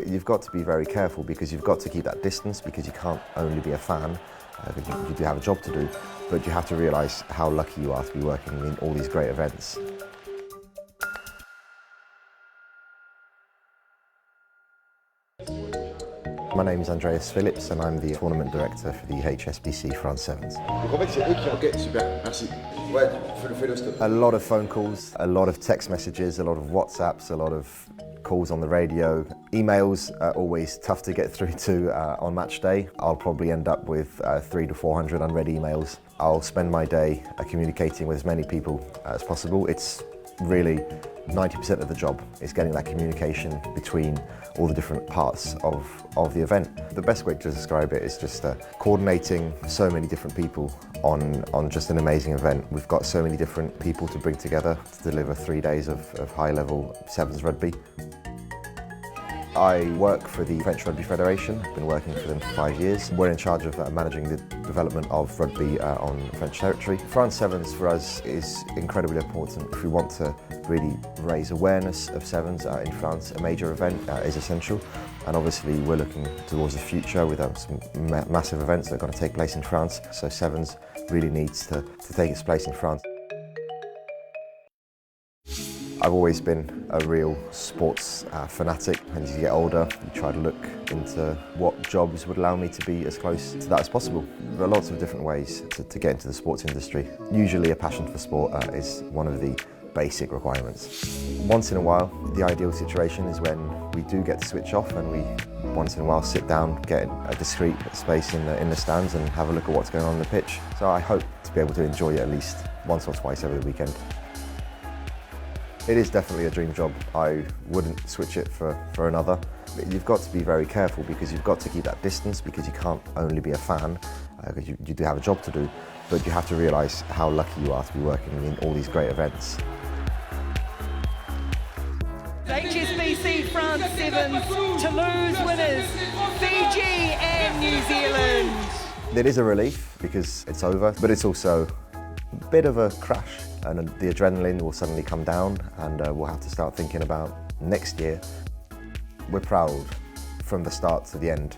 You've got to be very careful because you've got to keep that distance because you can't only be a fan, you do have a job to do, but you have to realise how lucky you are to be working in all these great events. My name is Andreas Phillips and I'm the Tournament Director for the HSBC France Sevens. A lot of phone calls, a lot of text messages, a lot of WhatsApps, a lot of calls on the radio. Emails are always tough to get through to on match day. I'll probably end up with 300 to 400 unread emails. I'll spend my day communicating with as many people as possible. It's really 90% of the job is getting that communication between all the different parts of the event. The best way to describe it is just coordinating so many different people on just an amazing event. We've got so many different people to bring together to deliver 3 days of high-level sevens rugby. I work for the French Rugby Federation. I've been working for them for 5 years. We're in charge of managing the development of rugby on French territory. France Sevens for us is incredibly important. If we want to really raise awareness of sevens in France, a major event is essential. And obviously we're looking towards the future with some massive events that are going to take place in France. So sevens really needs to take its place in France. I've always been a real sports fanatic, and as you get older you try to look into what jobs would allow me to be as close to that as possible. There are lots of different ways to get into the sports industry. Usually a passion for sport is one of the basic requirements. Once in a while, the ideal situation is when we do get to switch off and we once in a while sit down, get a discreet space in the stands and have a look at what's going on the pitch. So I hope to be able to enjoy it at least once or twice over the weekend. It is definitely a dream job. I wouldn't switch it for another. But you've got to be very careful because you've got to keep that distance because you can't only be a fan, because you do have a job to do, but you have to realise how lucky you are to be working in all these great events. HSBC France Sevens, Toulouse winners, Fiji and New Zealand. It is a relief because it's over, but it's also a bit of a crash. And the adrenaline will suddenly come down and we'll have to start thinking about next year. We're proud from the start to the end.